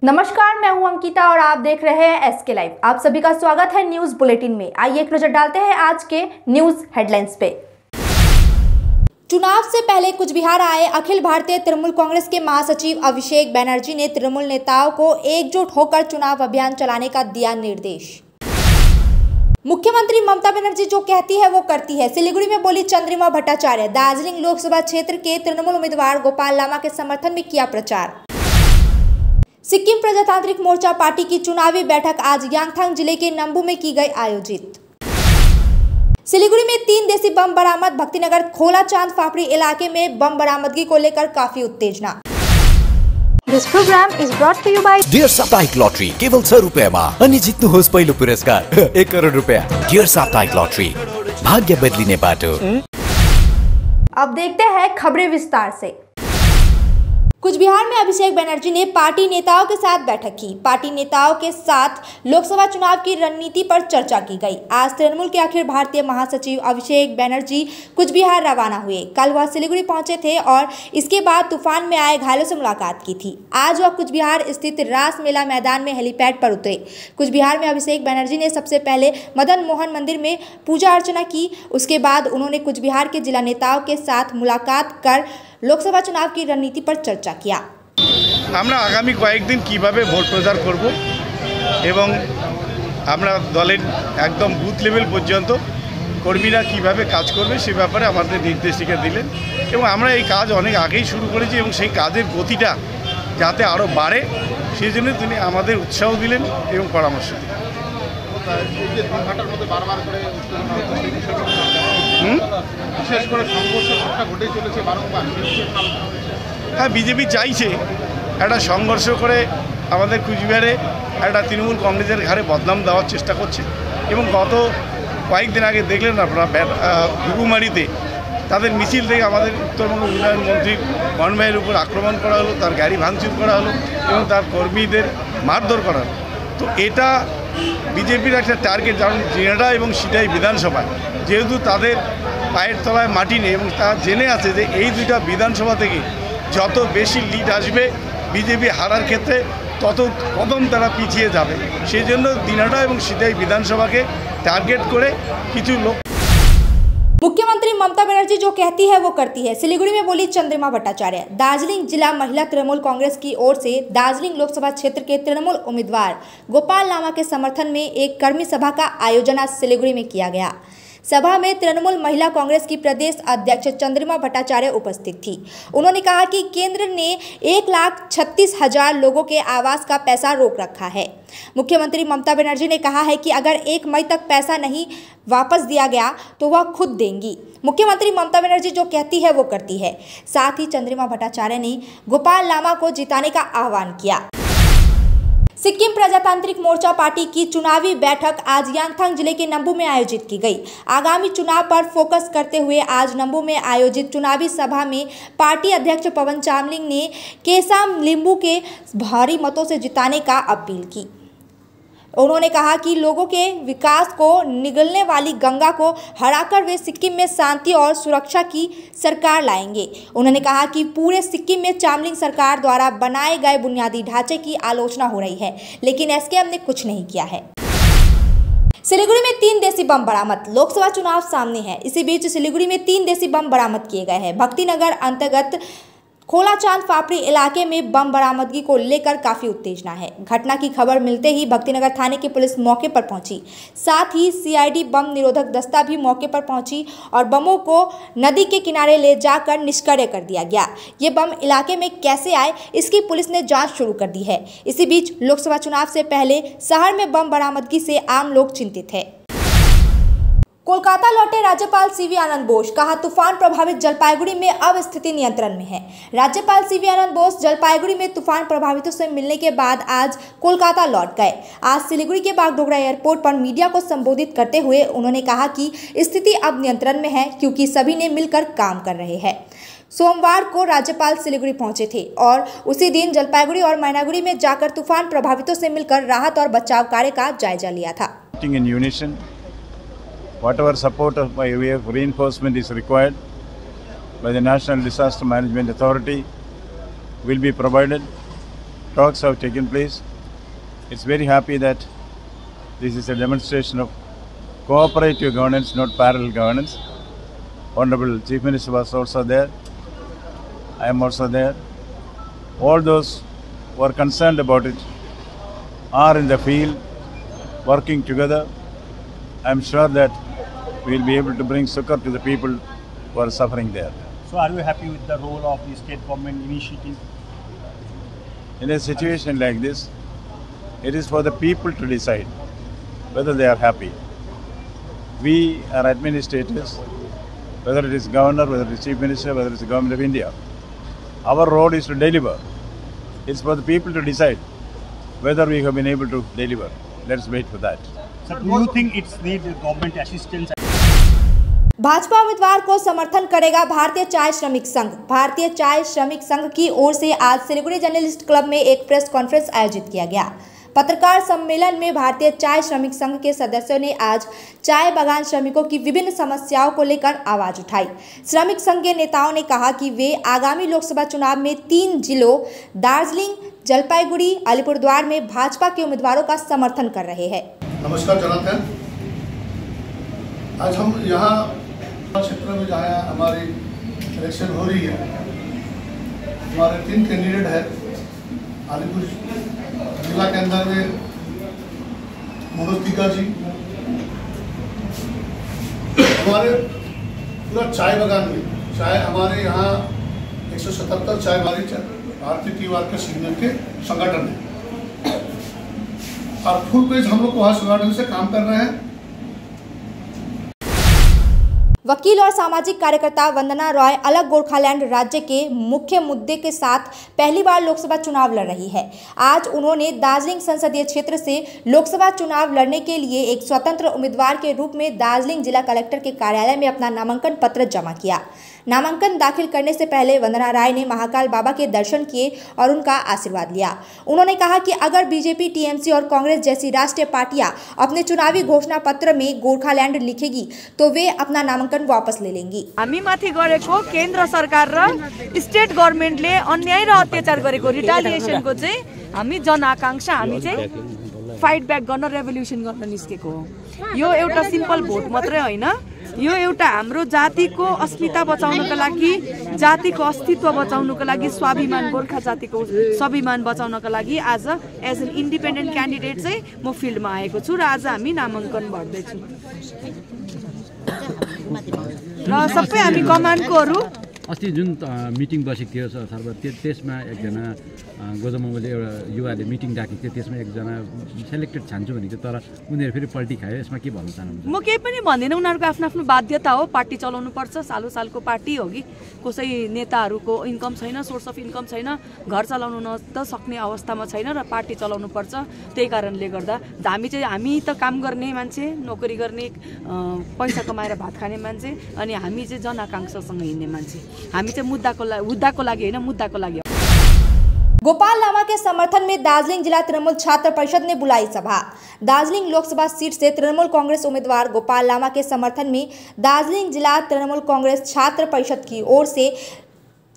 नमस्कार, मैं हूं अंकिता और आप देख रहे हैं एसके लाइव। आप सभी का स्वागत है न्यूज बुलेटिन में। आइए एक नजर डालते हैं आज के न्यूज हेडलाइंस पे। चुनाव से पहले कुछ बिहार आए अखिल भारतीय तृणमूल कांग्रेस के महासचिव अभिषेक बनर्जी ने तृणमूल नेताओं को एकजुट होकर चुनाव अभियान चलाने का दिया निर्देश। मुख्यमंत्री ममता बनर्जी जो कहती है वो करती है, सिलीगुड़ी में बोली चंद्रिमा भट्टाचार्य। दार्जिलिंग लोकसभा क्षेत्र के तृणमूल उम्मीदवार गोपाल लामा के समर्थन में किया प्रचार। सिक्किम प्रजातांत्रिक मोर्चा पार्टी की चुनावी बैठक आज यांगथांग जिले के नंबू में की गई आयोजित। सिलीगुड़ी में 3 देसी बम बरामद। भक्तिनगर खोला चांद फाफड़ी इलाके में बम बरामदगी को लेकर काफी उत्तेजना। This program is brought to you by dear साप्ताहिक लॉटरी केवल 100 रुपैयाँमा अनि जित्नुहोस् पहिलो पुरस्कार 1 करोड रुपैयाँ। डियर साप्ताहिक लॉटरी, भाग्य बदलिने बाटो। अब देखते हैं खबरें विस्तार से। कुछ बिहार में अभिषेक बनर्जी ने पार्टी नेताओं के साथ बैठक की। पार्टी नेताओं के साथ लोकसभा चुनाव की रणनीति पर चर्चा की गई। आज तृणमूल के अखिल भारतीय महासचिव अभिषेक बनर्जी कुछ बिहार रवाना हुए। कल वह सिलीगुड़ी पहुंचे थे और इसके बाद तूफान में आए घायलों से मुलाकात की थी। आज वह कुछ बिहार स्थित रास मेला मैदान में हेलीपैड पर उतरे। कुछ बिहार में अभिषेक बनर्जी ने सबसे पहले मदन मोहन मंदिर में पूजा अर्चना की। उसके बाद उन्होंने कुछ बिहार के जिला नेताओं के साथ मुलाकात कर लोकसभा चुनाव की रणनीति पर चर्चा किया। আমরা আগামী কয়েকদিন কিভাবে ভোট প্রচার করব এবং আমরা দলের একদম বুথ লেভেল পর্যন্ত কর্মীরা কিভাবে কাজ করবে সে ব্যাপারে আমাদের নির্দেশিকা দিলেন এবং আমরা এই কাজ অনেক আগেই শুরু করেছি এবং সেই কাজের গতিটা যাতে আরও বাড়ে সেই জন্য তিনি আমাদের উৎসাহ দিলেন এবং পরামর্শ দিলেন। বিশেষ করে সংঘর্ষের ঘটনা ঘটে চলেছে বারংবার। হ্যাঁ, বিজেপি চাইছে একটা সংঘর্ষ করে আমাদের কুচবিহারে একটা তৃণমূল কংগ্রেসের ঘাড়ে বদনাম দেওয়ার চেষ্টা করছে এবং গত কয়েকদিন আগে দেখলেন আপনারা ঘুঘুমারিতে তাদের মিছিল থেকে আমাদের উত্তরবঙ্গ উন্নয়ন মন্ত্রী কনভয়ের উপর আক্রমণ করা হলো, তার গাড়ি ভাঙচুর করা হলো এবং তার কর্মীদের মারধর করা হলো। তো এটা বিজেপির একটা টার্গেট, যেমন জিনাডা এবং সিটাই বিধানসভায় যেহেতু তাদের পায়ের তলায় মাটি নেই এবং তা জেনে আছে যে এই দুইটা বিধানসভা থেকে যত বেশি লিড আসবে বিজেপি হারার ক্ষেত্রে তত কদম তারা পিছিয়ে যাবে। সেই জন্য দিনাটা এবং সিটাই বিধানসভাকে টার্গেট করে কিছু লোক। मुख्यमंत्री ममता बनर्जी जो कहती है वो करती है, सिलीगुड़ी में बोली चंद्रिमा भट्टाचार्य। दार्जिलिंग जिला महिला तृणमूल कांग्रेस की ओर से दार्जिलिंग लोकसभा क्षेत्र के तृणमूल उम्मीदवार गोपाल लामा के समर्थन में एक कर्मी सभा का आयोजन आज सिलीगुड़ी में किया गया। सभा में तृणमूल महिला कांग्रेस की प्रदेश अध्यक्ष चंद्रिमा भट्टाचार्य उपस्थित थी। उन्होंने कहा कि केंद्र ने 1,36,000 लोगों के आवास का पैसा रोक रखा है। मुख्यमंत्री ममता बनर्जी ने कहा है कि अगर 1 मई तक पैसा नहीं वापस दिया गया तो वह खुद देंगी। मुख्यमंत्री ममता बनर्जी जो कहती है वो करती है। साथ ही चंद्रिमा भट्टाचार्य ने गोपाल लामा को जिताने का आह्वान किया। सिक्किम प्रजातांत्रिक मोर्चा पार्टी की चुनावी बैठक आज यांगथांग जिले के नंबू में आयोजित की गई। आगामी चुनाव पर फोकस करते हुए आज नंबू में आयोजित चुनावी सभा में पार्टी अध्यक्ष पवन चामलिंग ने केसाम लिंबू के भारी मतों से जिताने का अपील की। उन्होंने कहा कि लोगों के विकास को निगलने वाली गंगा को हराकर वे सिक्किम में शांति और सुरक्षा की सरकार लाएंगे। उन्होंने कहा कि पूरे सिक्किम में चामलिंग सरकार द्वारा बनाए गए बुनियादी ढांचे की आलोचना हो रही है, लेकिन एसकेएम ने कुछ नहीं किया है। सिलीगुड़ी में 3 देसी बम बरामद। लोकसभा चुनाव सामने है, इसी बीच सिलीगुड़ी में 3 देसी बम बरामद किए गए हैं। भक्तिनगर अंतर्गत खोला चांद फाफड़ी इलाके में बम बरामदगी को लेकर काफी उत्तेजना है। घटना की खबर मिलते ही भक्तिनगर थाने की पुलिस मौके पर पहुंची। साथ ही सीआईडी बम निरोधक दस्ता भी मौके पर पहुंची और बमों को नदी के किनारे ले जाकर निष्क्रिय कर दिया गया। ये बम इलाके में कैसे आए इसकी पुलिस ने जांच शुरू कर दी है। इसी बीच लोकसभा चुनाव से पहले शहर में बम बरामदगी से आम लोग चिंतित है। कोलकाता लौटे राज्यपाल सीवी आनंद बोस, कहा तूफान प्रभावित जलपाईगुड़ी में अब स्थिति नियंत्रण में है। राज्यपाल सीवी आनंद बोस जलपाईगुड़ी में तूफान प्रभावितों से मिलने के बाद आज कोलकाता लौट गए। आज सिलीगुड़ी के बागडोगरा एयरपोर्ट पर मीडिया को संबोधित करते हुए उन्होंने कहा कि स्थिति अब नियंत्रण में है क्योंकि सभी ने मिलकर काम कर रहे हैं। सोमवार को राज्यपाल सिलीगुड़ी पहुंचे थे और उसी दिन जलपाईगुड़ी और मैनागुड़ी में जाकर तूफान प्रभावितों से मिलकर राहत और बचाव कार्य का जायजा लिया था। Whatever support by way of reinforcement is required by the National Disaster Management Authority will be provided. talks have taken place. It's very happy that this is a demonstration of cooperative governance, not parallel governance. Honorable Chief Minister was also there. I am also there. All those who are concerned about it are in the field, working together. I am sure that we will be able to bring succor to the people who are suffering there. So are you happy with the role of the state government initiative? In a situation like this, it is for the people to decide whether they are happy. We are administrators, whether it is governor, whether it is chief minister, whether it is the government of India. Our role is to deliver. It's for the people to decide whether we have been able to deliver. Let's wait for that. Sir, do you think it's need government assistance? Bhajpa उम्मीदवार को समर्थन करेगा भारतीय चाय श्रमिक संघ। भारतीय चाय श्रमिक संघ की ओर से आज सिलीगुड़ी जर्नलिस्ट क्लब में एक प्रेस कॉन्फ्रेंस आयोजित किया गया। पत्रकार सम्मेलन में भारतीय चाय श्रमिक संघ के सदस्यों ने आज चाय बागान श्रमिकों की विभिन्न समस्याओं को लेकर आवाज उठाई। श्रमिक संघ के नेताओं ने कहा कि वे आगामी लोकसभा चुनाव में 3 जिलों दार्जिलिंग, जलपाईगुड़ी, अलीपुरद्वार में भाजपा के उम्मीदवारों का समर्थन कर रहे हैं। नमस्कार जनाब, आज हम यहाँ क्षेत्र में जहाँ हमारी इलेक्शन हो रही है, हमारे 3 कैंडिडेट है। अलीपुर जिला के अंदर में मनोज टीका जी, हमारे पूरा चाय बागान में चाय हमारे यहाँ 177 चाय वाली भारतीय टी वर्कर्स यूनियन के संगठन है और फुल पेज हम लोग वहाँ संगठन से काम कर रहे हैं। वकील और सामाजिक कार्यकर्ता वंदना रॉय अलग गोरखालैंड राज्य के मुख्य मुद्दे के साथ पहली बार लोकसभा चुनाव लड़ रही है। आज उन्होंने दार्जिलिंग संसदीय क्षेत्र से लोकसभा चुनाव लड़ने के लिए एक स्वतंत्र उम्मीदवार के रूप में दार्जिलिंग जिला कलेक्टर के कार्यालय में अपना नामांकन पत्र जमा किया। नामांकन दाखिल करने से पहले वंदना राय ने महाकाल बाबा के दर्शन किए और उनका आशीर्वाद लिया। उन्होंने कहा कि अगर बीजेपी, टीएमसी और कांग्रेस जैसी राष्ट्रीय पार्टियां अपने चुनावी घोषणा पत्र में गोरखालैंड लिखेगी तो वे अपना नामांकन वापस ले लेंगी। हामी माथि गरेको केन्द्र सरकार र स्टेट गभर्नमेन्टले अन्याय र अत्याचार गरेको रिटालिएसनको चाहिँ हामी जनआकांक्षा हामी चाहिँ फाइट ब्याक गर्न, रेभोल्युसन गर्न निस्केको हो। यो एउटा सिम्पल भोट मात्रै होइन, यो एउटा हाम्रो जातिको अस्मिता बचाउनको लागि, जातिको अस्तित्व बचाउनको लागि, स्वाभिमान, गोर्खा जातिको स्वाभिमान बचाउनको लागि आज एज एन इन्डिपेन्डेन्ट क्यान्डिडेट चाहिँ म फिल्डमा आएको छु र आज हामी नामाङ्कन भर्दैछौँ र सबै हामी कमान्डकोहरू। अस्ति जुन मिटिङ बसेको थियो सर्व त्यसमा एकजना गोजमले एउटा युवाले मिटिङ डाकेको थियो, त्यसमा एकजना सेलेक्टेड छान्छु भनेको, तर उनीहरू फेरि पल्टी खायो। यसमा के भन्न चाहनुहुन्छ? म केही पनि भन्दिनँ, उनीहरूको आफ्नो आफ्नो बाध्यता हो। पार्टी चलाउनु पर्छ, सालो सालको पार्टी हो कि कसै नेताहरूको इन्कम छैन, सोर्स अफ इन्कम छैन, घर चलाउनु न त सक्ने अवस्थामा छैन र पार्टी चलाउनु पर्छ। त्यही कारणले गर्दा हामी त काम गर्ने मान्छे, नोकरी गर्ने, पैसा कमाएर भात खाने मान्छे, अनि हामी चाहिँ जनआकांक्षासँग हिँड्ने मान्छे। हामी चाहिँ मुद्दाको लागि होइन, मुद्दाको लागि। गोपाल लामा के समर्थन में दार्जिलिंग जिला तृणमूल छात्र परिषद ने बुलाई सभा। दार्जिलिंग लोकसभा सीट से तृणमूल कांग्रेस उम्मीदवार गोपाल लामा के समर्थन में दार्जिलिंग जिला तृणमूल कांग्रेस छात्र परिषद की ओर से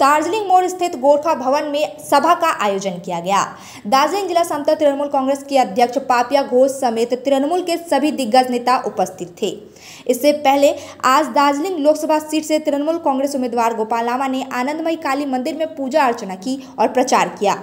दार्जिलिंग मोड़ स्थित गोरखा भवन में सभा का आयोजन किया गया। दार्जिलिंग जिला समता तृणमूल कांग्रेस के अध्यक्ष पापिया घोष समेत तृणमूल के सभी दिग्गज नेता उपस्थित थे। इससे पहले आज दार्जिलिंग लोकसभा सीट से तृणमूल कांग्रेस उम्मीदवार गोपाल लामा ने आनंदमयी काली मंदिर में पूजा अर्चना की और प्रचार किया।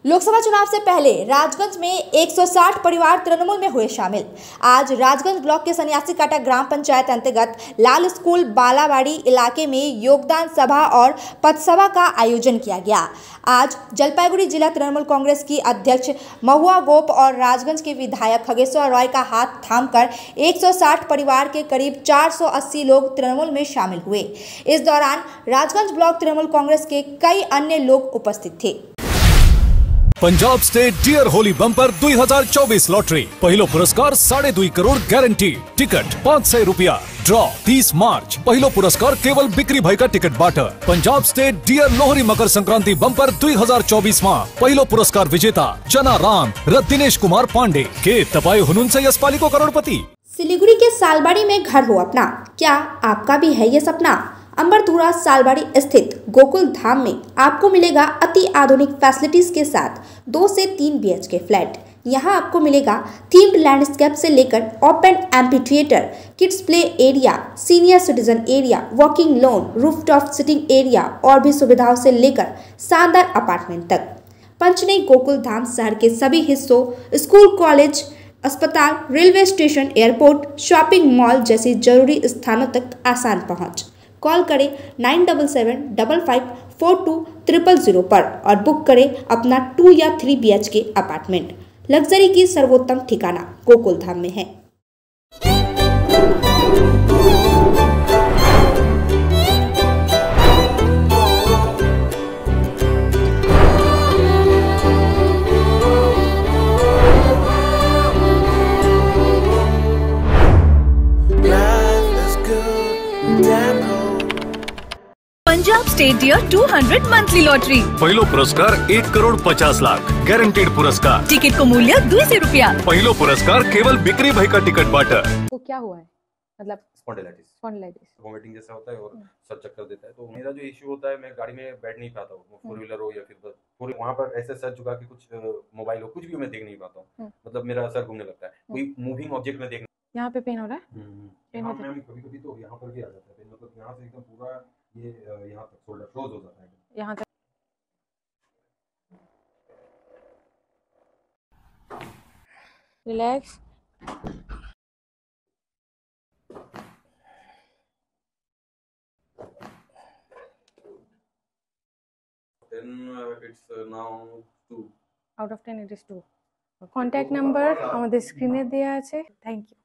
लोकसभा चुनाव से पहले राजगंज में 160 परिवार तृणमूल में हुए शामिल। आज राजगंज ब्लॉक के सन्यासी काटा ग्राम पंचायत अंतर्गत लाल स्कूल बालावाड़ी इलाके में योगदान सभा और पथसभा का आयोजन किया गया। आज जलपाईगुड़ी जिला तृणमूल कांग्रेस की अध्यक्ष महुआ गोप और राजगंज के विधायक खगेश्वर रॉय का हाथ थामकर 160 परिवार के करीब 480 लोग तृणमूल में शामिल हुए। इस दौरान राजगंज ब्लॉक तृणमूल कांग्रेस के कई अन्य लोग उपस्थित थे। Punjab state dear Holi bumper 2024 lottery पहिलो पुरस्कार 2.5 करोड़ ग्यारेंटी, टिकट 500 रुपया, ड्रॉ 30 मार्च। पहिलो पुरस्कार केवल बिक्री भएका टिकटबाट। Punjab state dear Lohri Makar Sankranti bumper 2024 मा पहिलो पुरस्कार विजेता जना राम र दिनेश कुमार पांडे। के तपाईं हुनुहुन्छ यसपालिको करोड़पति? सिलीगुड़ी के सालबाड़ी में घर हो अपना, क्या आपका भी है ये सपना? अंबरधुरा सालबाड़ी स्थित गोकुल धाम में आपको मिलेगा अति आधुनिक फैसिलिटीज के साथ 2 से 3 BHK फ्लैट। यहाँ आपको मिलेगा थीम्ड लैंडस्केप से लेकर open amphi theatre, kids play area, senior citizen area, walking lawn, rooftop sitting area और भी सुविधाओं से लेकर शानदार अपार्टमेंट तक। पंचनई गोकुल धाम शहर के सभी हिस्सों, स्कूल, कॉलेज, अस्पताल, railway station, airport, shopping mall जैसे जरूरी स्थानों तक आसान पहुंच। कॉल करें 9775542000 पर और बुक करें अपना 2 या 3 BHK अपार्टमेंट। लग्जरी की सर्वोत्तम ठिकाना गोकुल धाम में है। Punjab state dear 200 monthly lottery. पहिलो पुरस्कार 1,50,00,000 गॅरंटीड पुरस्कार। टिकट को मूल्य 200 रुपया। पहिलो पुरस्कार केवल बिक्री भाई का टिकट बांटा। वो क्या हुआ है? मतलब स्पॉन्डिलाइटिस वोमिटिंग जैसा होता है और सर चक्कर देता है। तो मेरा जो इश्यू होता है, मैं गाड़ी में बैठ नहीं पाता हूँ, 4 व्हीलर हो या फिर बस पूरे वहाँ पर ऐसे सर झुका के कुछ मोबाइल हो कुछ भी मैं देख नहीं पाता हूँ। मतलब मेरा सर घूमने लगता है, कोई मूविंग ऑब्जेक्ट में देख। यहाँ पे पेन हो रहा है? कभी-कभी तो यहाँ पर भी आ जाता है पेन, मतलब यहाँ से एकदम पूरा ये यहाँ तक शोल्डर क्लोज हो जाता है यहाँ तक। Relax. Then it's now 2 out of 10 it is 2. Contact number আমাদের স্ক্রিনে দেয়া আছে। Thank you.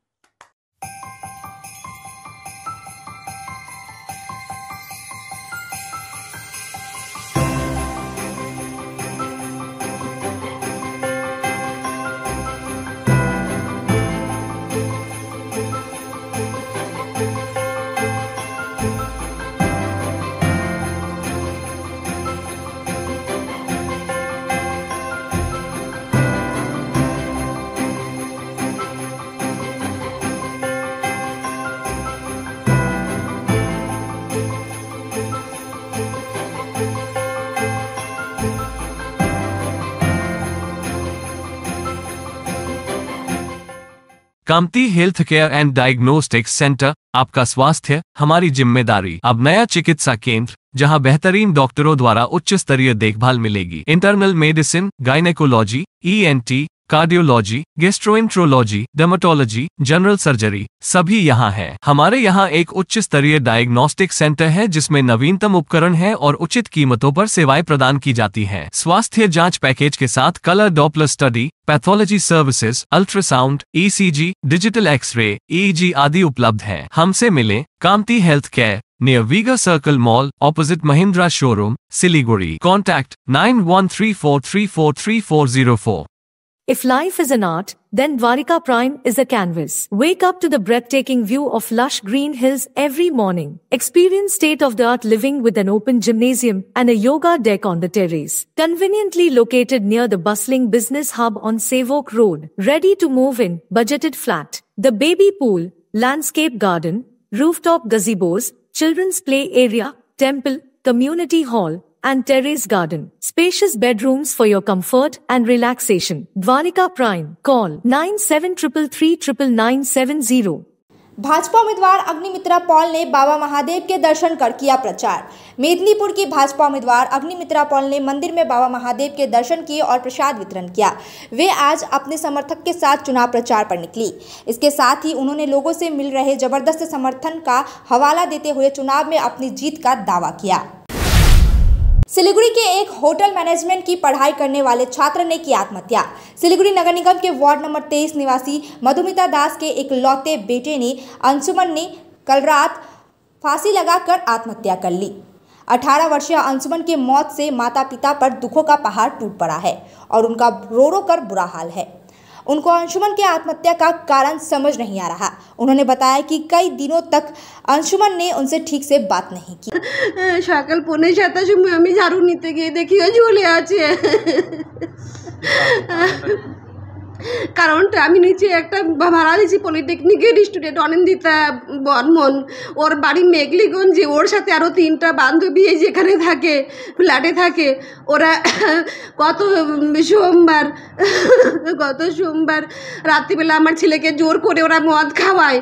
Kamti health care and diagnostics centre, आपका स्वास्थ्य हमारी जिम्मेदारी। अब नया चिकित्सा केंद्र जहां बेहतरीन डॉक्टरों द्वारा उच्च स्तरीय देखभाल मिलेगी। Internal medicine, gynaecology, ENT, cardiology, gastroenterology, dermatology, general surgery सभी यहाँ है। हमारे यहाँ एक उच्च स्तरीय डायग्नोस्टिक सेंटर है जिसमें नवीनतम उपकरण है और उचित कीमतों पर सेवाएं प्रदान की जाती हैं। स्वास्थ्य जांच पैकेज के साथ colour Doppler study, pathology services, ultrasound, ECG, digital x ray, EEG आदि उपलब्ध है। हमसे मिले Kamti health care, near Viga Circle Mall, opposite Mahindra Showroom, Siliguri. Contact 9134343404. If life is an art, then Dwarika Prime is a canvas. Wake up to the breathtaking view of lush green hills every morning. Experience state-of-the-art living with an open gymnasium and a yoga deck on the terrace. Conveniently located near the bustling business hub on Savok Road. Ready to move in, budgeted flat. The baby pool, landscape garden, rooftop gazebos, children's play area, temple, community hall, and terrace garden. Spacious bedrooms for your comfort and relaxation. Dwarika Prime. Call 9733399970. Bhajpa उम्मीदवार Agnimitra Paul ने बाबा महादेव के दर्शन कर किया प्रचार। मेदिनीपुर की भाजपा उम्मीदवार Agnimitra Paul ने मंदिर में बाबा महादेव के दर्शन किए और प्रसाद वितरण किया। वे आज अपने समर्थक के साथ चुनाव प्रचार पर निकली। इसके साथ ही उन्होंने लोगों से मिल रहे जबरदस्त समर्थन का हवाला देते हुए चुनाव में अपनी जीत का दावा किया। सिलीगुड़ी के एक होटल मैनेजमेंट की पढ़ाई करने वाले छात्र ने की आत्महत्या। सिलीगुड़ी नगर निगम के वार्ड नंबर 23 निवासी मधुमिता दास के एक लौते बेटे ने अंशुमन ने कल रात फांसी लगाकर आत्महत्या कर ली। 18 वर्षीय अंशुमन की मौत से माता पिता पर दुखों का पहाड़ टूट पड़ा है और उनका रो रो कर बुरा हाल है। उनको अंशुमन की आत्महत्या का कारण समझ नहीं आ रहा। उन्होंने बताया कि कई दिनों तक अंशुमन ने उनसे ठीक से बात नहीं की। সকাল 7:45 সময় আমি ঝাড়ু নিতে গিয়ে দেখি ও ঝুলে আছে। কারণটা আমি নিচে একটা ভাড়া দিয়েছি পলিটেকনিকের স্টুডেন্ট অনিন্দিতা বর্মন, ওর বাড়ি মেঘলিগঞ্জে, ওর সাথে আরও 3টা বান্ধবী যেখানে থাকে ফ্ল্যাটে থাকে। ওরা গত সোমবার রাত্রিবেলা আমার ছেলেকে জোর করে ওরা মদ খাওয়ায়।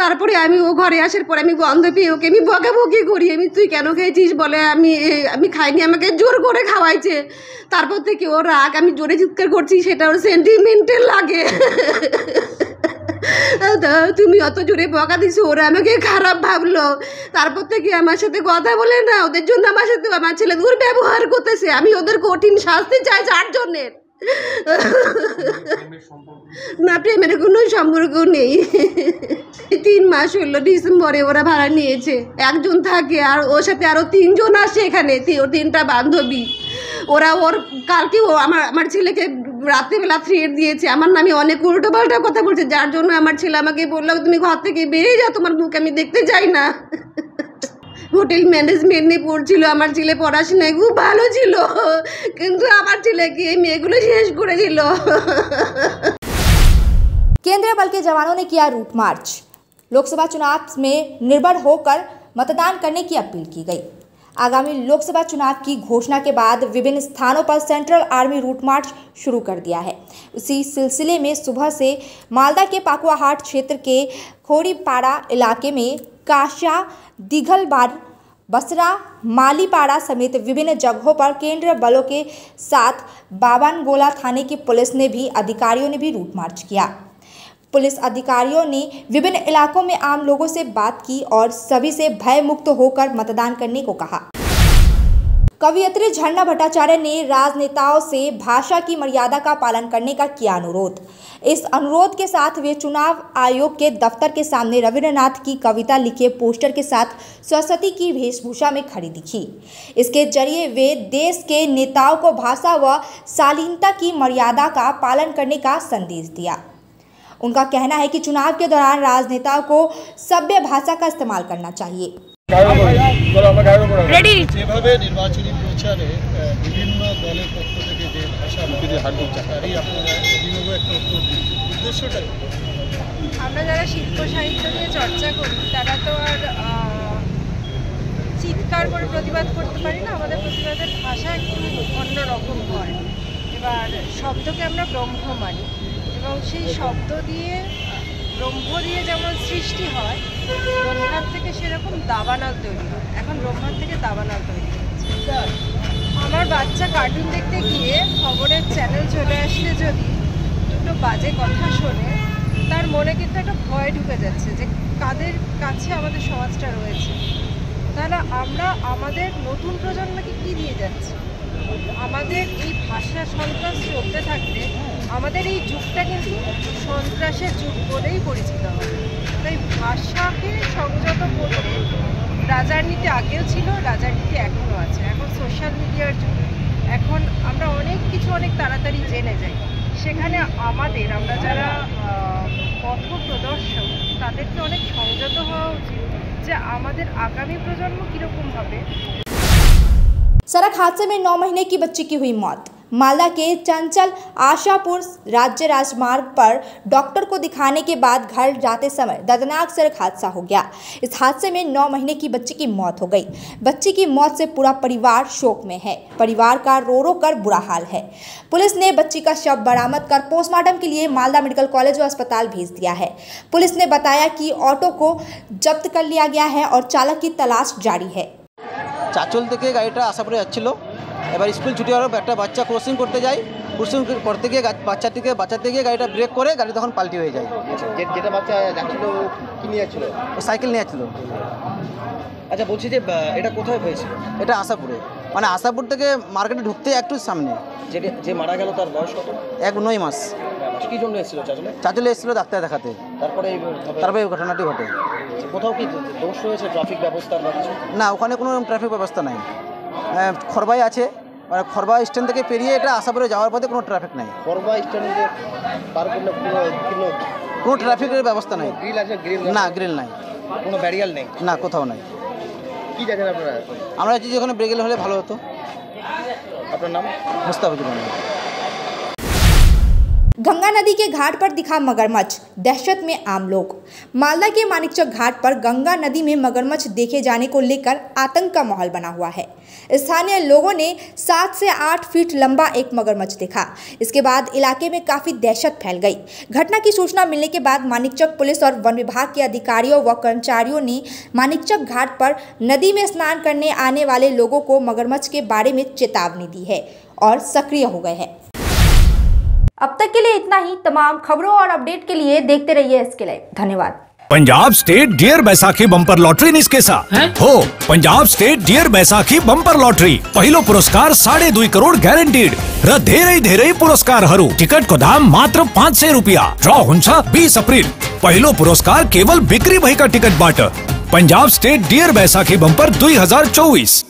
তারপরে আমি ও ঘরে আসার পরে আমি গন্ধ পেয়ে ওকে আমি বকাবকি করি, তুই কেন খেয়েছিস বলে আমি খাইনি, আমাকে জোর করে খাওয়াইছে। তারপর থেকে ও রাগ, আমি জোরে চিৎকার করছি সেটা ওর সেন্টিমেন্টাল লাগে। তুমি অত জোরে বকা দিছো, ওরা আমাকে খারাপ ভাবলো। তারপর থেকে আমার সাথে কথা বলে না, ওদের জন্য আমার সাথে আমার ছেলে দুর্ব্যবহার করতেছে। আমি ওদের কঠিন শাস্তি চাই 4 জনের। না, প্রেমের কোনো সম্পর্ক নেই। 3 মাস হলো, ডিসেম্বরে ওরা ভাড়া নিয়েছে। একজন থাকে আর ওর সাথে আরও 3 জন আসে এখানে, 3টা বান্ধবী। ওরা কালকে আমার ছেলেকে রাত্রিবেলা থ্রেট দিয়েছে, আমার নামে অনেক উল্টোপাল্টা কথা বলছে, যার জন্য আমার ছেলে আমাকে বললো তুমি ঘর থেকে বেরিয়ে যাও, তোমার মুখ আমি দেখতে চাই না। হোটেল ম্যানেজমেন্ট নিয়ে পড়ছিল আমার ছেলে, পড়াশোনায় খুব ভালো ছিল, কিন্তু আমার ছেলেকে এই মেয়েগুলো শেষ করে দিল। केंद्रीय बल के जवानों ने किया रूट मार्च। लोकसभा चुनाव में निर्भर होकर मतदान करने की अपील की गई। आगामी लोकसभा चुनाव की घोषणा के बाद विभिन्न स्थानों पर सेंट्रल आर्मी रूट मार्च शुरू कर दिया है। उसी सिलसिले में सुबह से मालदा के पाकुआहाट क्षेत्र के खोरीपाड़ा इलाके में काशा, दिघलबाड़, बसरा, मालीपाड़ा समेत विभिन्न जगहों पर केंद्रीय बलों के साथ बाबनगोला थाने की पुलिस ने भी अधिकारियों ने भी रूट मार्च किया। पुलिस अधिकारियों ने विभिन्न इलाकों में आम लोगों से बात की और सभी से भय मुक्त होकर मतदान करने को कहा। कवयित्री झरना भट्टाचार्य ने राजनेताओं से भाषा की मर्यादा का पालन करने का किया अनुरोध। इस अनुरोध के साथ वे चुनाव आयोग के दफ्तर के सामने रविन्द्रनाथ की कविता लिखे पोस्टर के साथ सरस्वती की वेशभूषा में खड़ी दिखी। इसके जरिए वे देश के नेताओं को भाषा व शालीनता की मर्यादा का पालन करने का संदेश दिया। उनका कहना है कि चुनाव के दौरान राजनेताओं को सभ्य भाषा का इस्तेमाल करना चाहिए। যেভাবে নির্বাচনী প্রচারে বিভিন্ন দলের পক্ষ থেকে যে ভাষা আপনারা অভিনব একটা উদ্দেশ্যটা, আমরা যারা শিল্প সাহিত্য নিয়ে চর্চা করি তারা তো আর চিৎকার করে প্রতিবাদ করতে পারি না, আমাদের প্রতিবাদের ভাষা একটু অন্যরকম হয়। এবার শব্দকে আমরা ব্রহ্ম মানি এবং সেই শব্দ দিয়ে ব্রহ্ম দিয়ে যেমন সৃষ্টি হয়, ব্রহ্মার থেকে সেরকম দাবানল তৈরি হয়। এখন ব্রহ্মার থেকে দাবানল তৈরি হচ্ছে। আমার বাচ্চা কার্টুন দেখতে গিয়ে খবরের চ্যানেল চলে আসলে যদি দুটো বাজে কথা শোনে, তার মনে কিন্তু একটা ভয় ঢুকে যাচ্ছে যে কাদের কাছে আমাদের সমাজটা রয়েছে। তাহলে আমরা আমাদের নতুন প্রজন্মকে কী দিয়ে যাচ্ছি? আমাদের এই ভাষা সন্ত্রাস চলতে থাকলে আমাদের এই যুগটা কিন্তু সন্ত্রাসের যুগ বলেই পরিচিত হবে। তাই ভাষাকে সংযত করতে রাজার নীতি আগেও ছিল, রাজার নীতি এখনও আছে। এখন সোশ্যাল মিডিয়ার যুগ, এখন আমরা অনেক কিছু অনেক তাড়াতাড়ি জেনে যাই। সেখানে আমরা যারা পথ প্রদর্শক তাদেরকে অনেক সংযত হওয়া উচিত যে আমাদের আগামী প্রজন্ম কীরকম হবে। सड़क हादसे में 9 महीने की बच्ची की हुई मौत। मालदा के चंचल आशापुर राज्य राजमार्ग पर डॉक्टर को दिखाने के बाद घर जाते समय दर्दनाक सड़क हादसा हो गया। इस हादसे में 9 महीने की बच्ची की मौत हो गई। बच्ची की मौत से पूरा परिवार शोक में है। परिवार का रो रो कर बुरा हाल है। पुलिस ने बच्ची का शव बरामद कर पोस्टमार्टम के लिए मालदा मेडिकल कॉलेज व अस्पताल भेज दिया है। पुलिस ने बताया कि ऑटो को जब्त कर लिया गया है और चालक की तलाश जारी है। চাচল থেকে গাড়িটা আশাপুরে যাচ্ছিল। এবার স্কুল ছুটি হওয়ার একটা বাচ্চা ক্রসিং করতে যায়, ক্রসিং করতে গিয়ে বাচ্চাতে গিয়ে গাড়িটা ব্রেক করে গাড়ি তখন পাল্টি হয়ে যায়। যেটা বাচ্চা যাচ্ছিল কি নিয়ে যাচ্ছিল? ও সাইকেল নিয়ে যাচ্ছিল। আচ্ছা, বলছি যে এটা কোথায় হয়েছিল? এটা আশাপুরে, মানে আশাপুর থেকে মার্কেটে ঢুকতে একটু সামনে। যে মারা গেল তার বয়স কত? 9 মাস। কি জন্য এসেছিল চাচলে? চাচলে এসেছিল ডাক্তার দেখাতে। তারপরে এই ঘটনাটি ঘটে। কোথাও কি দোষ রয়েছে ট্রাফিক ব্যবস্থার বা কিছু? না, ওখানে কোনো ট্রাফিক ব্যবস্থা নাই। খরবাই আছে, মানে খরবা স্ট্যান্ড থেকে পেরিয়ে এটা আশাপুরে যাওয়ার পথে কোনো ট্রাফিক নাই। খরবা স্ট্যান্ডে পার করলে কোনো ট্রাফিকের ব্যবস্থা নাই। গ্রিল আছে? না, গ্রিল নাই। কোনো ব্যারিয়ার নেই? না, কোথাও নাই। কি জানেন আপনারা? আমরা যদি ওখানে ব্রেগেল হলে ভালো হতো। আপনার নাম? মুস্তাফিজুর রহমান। गंगा नदी के घाट पर दिखा मगरमच्छ, दहशत में आम लोग। मालदा के मानिकचक घाट पर गंगा नदी में मगरमच्छ देखे जाने को लेकर आतंक का माहौल बना हुआ है। स्थानीय लोगों ने 7 से 8 फीट लंबा एक मगरमच्छ देखा। इसके बाद इलाके में काफी दहशत फैल गई। घटना की सूचना मिलने के बाद मानिकचक पुलिस और वन विभाग के अधिकारियों व कर्मचारियों ने मानिकचक घाट पर नदी में स्नान करने आने वाले लोगों को मगरमच्छ के बारे में चेतावनी दी है और सक्रिय हो गए हैं। अब तक के लिए इतना ही। तमाम खबरों और अपडेट के लिए देखते रहिए SK लाइव। धन्यवाद। Punjab state dear Baisakhi bumper lottery निस्केसा हो। Punjab state dear Baisakhi bumper lottery पहिलो पुरस्कार 2.5 करोड़ ग्यारेन्टीड र धेरै पुरस्कारहरू। टिकटको दाम मात्र 500 रुपियाँ। ड्र हुन्छ 20 अप्रिल। पहिलो पुरस्कार केवल बिक्री भएका टिकटबाट। Punjab state dear Baisakhi bumper 2024।